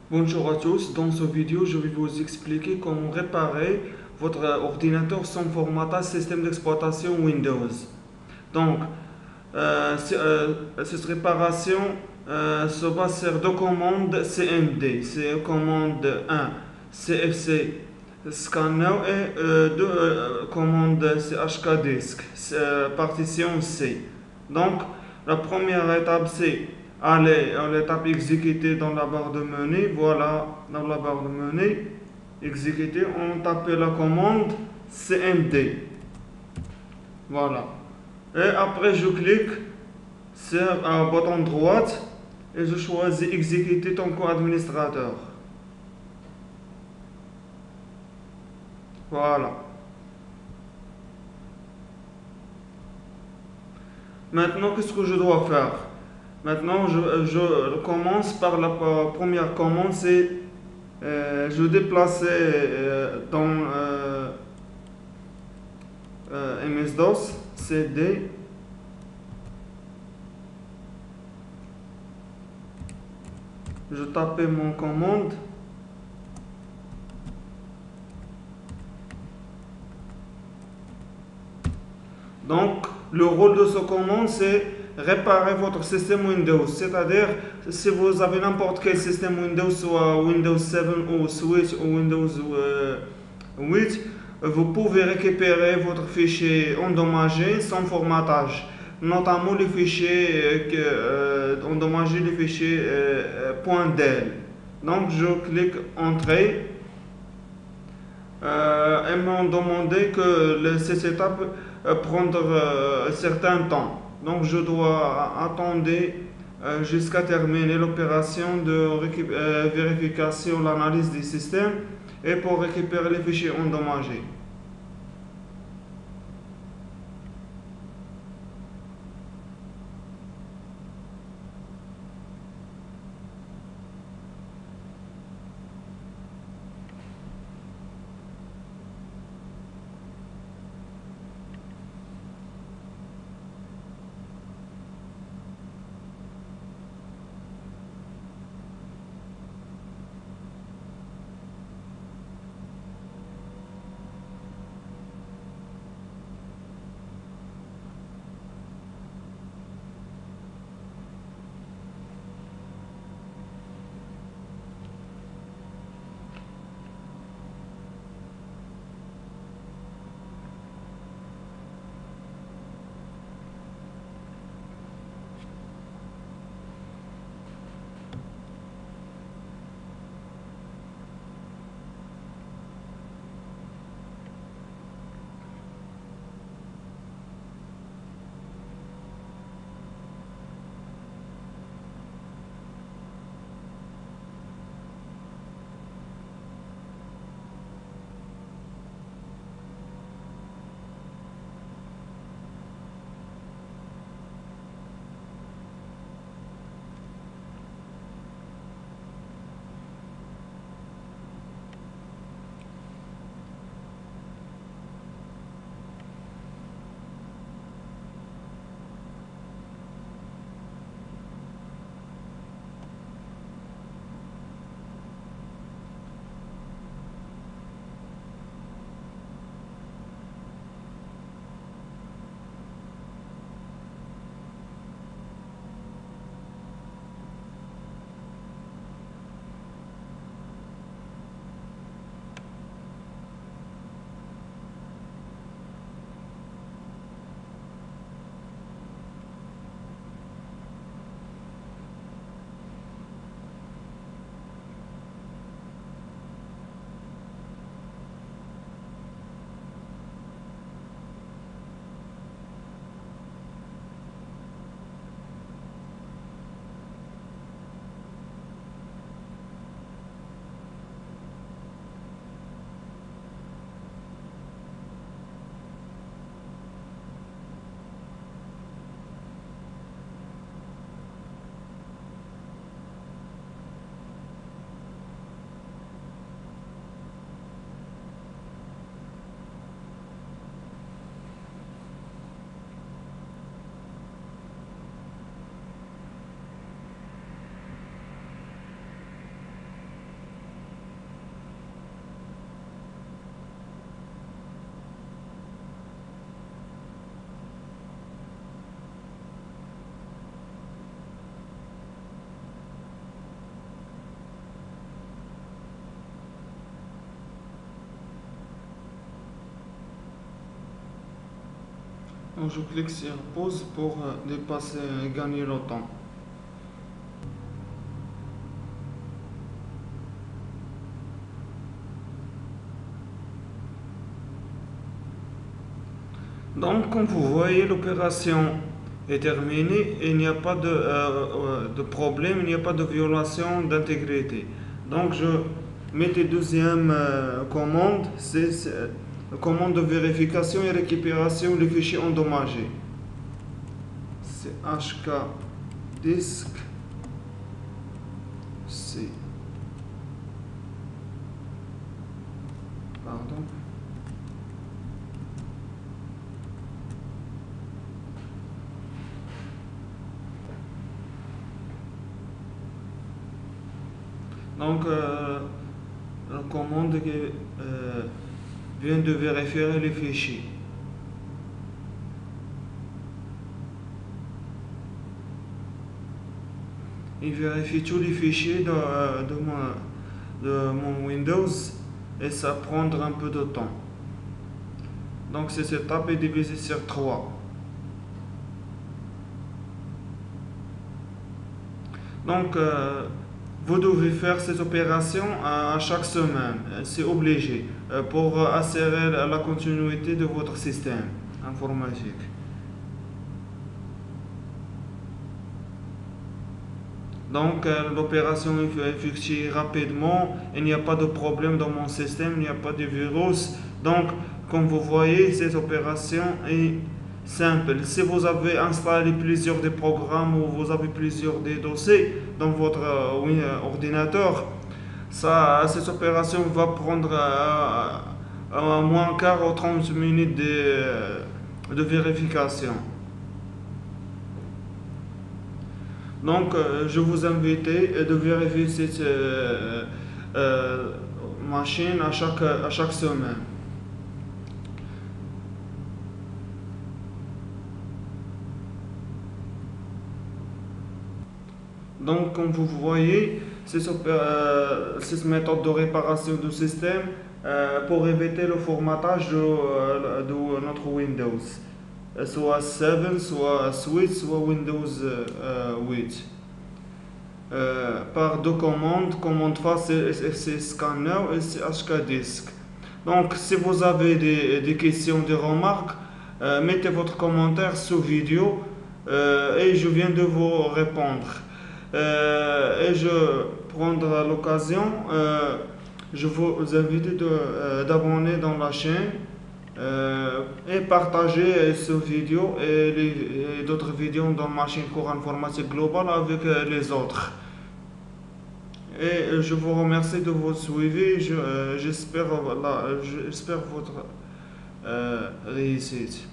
Bonjour à tous, dans cette vidéo je vais vous expliquer comment réparer votre ordinateur sans formatage système d'exploitation Windows. Donc, cette réparation se base sur deux commandes CMD, c'est commande 1 CFC scanner et deux commandes CHK disk, partition C. Donc, la première étape c'est aller à l'étape exécuter dans la barre de menu. Voilà, dans la barre de menu, exécuter, on tape la commande CMD. Voilà. Et après, je clique sur un bouton droite et je choisis exécuter ton co-administrateur. Voilà. Maintenant, qu'est-ce que je dois faire? Maintenant, je commence par la première commande, c'est je déplacer dans MS-DOS, CD, je tapais mon commande. Donc, le rôle de ce commande, c'est réparer votre système Windows. C'est-à-dire, si vous avez n'importe quel système Windows, soit Windows 7 ou Switch ou Windows 8, vous pouvez récupérer votre fichier endommagé sans formatage. Notamment les fichiers endommagés, les fichiers .del. Donc, je clique Entrée. Elles m'ont demandé que cette étape prendre un certain temps. Donc je dois attendre jusqu'à terminer l'opération de vérification, l'analyse du système et pour récupérer les fichiers endommagés. Donc, je clique sur pause pour dépasser et gagner le temps. Donc, comme vous voyez, l'opération est terminée et il n'y a pas de problème, il n'y a pas de violation d'intégrité. Donc, je mets deuxième commande, c'est la commande de vérification et récupération des fichiers endommagés. C'est HK disk C. Pardon. Donc, la commande qui vient de vérifier les fichiers. Il vérifie tous les fichiers de mon Windows et ça prendra un peu de temps. Donc, cette étape est divisée sur 3. Donc, vous devez faire ces opérations à chaque semaine, c'est obligé, pour assurer la continuité de votre système informatique. Donc, l'opération est effectuée rapidement, il n'y a pas de problème dans mon système, il n'y a pas de virus. Donc, comme vous voyez, cette opération est simple. Si vous avez installé plusieurs des programmes ou vous avez plusieurs des dossiers dans votre ordinateur, cette opération va prendre moins quart ou 30 minutes de vérification. Donc, je vous invite de vérifier cette machine à chaque semaine. Donc, comme vous voyez, cette méthode de réparation du système pour éviter le formatage de notre Windows, soit 7, soit 8, soit Windows 8. Par deux commandes, commande face c'est scanner et c'est HK disk. Donc, si vous avez des questions, des remarques, mettez votre commentaire sous vidéo et je viens de vous répondre. Et je prendrai l'occasion, je vous invite d'abonner dans la chaîne et partager cette vidéo et d'autres vidéos dans ma chaîne cours informatique globale avec les autres. Et je vous remercie de votre suivi. J'espère votre réussite.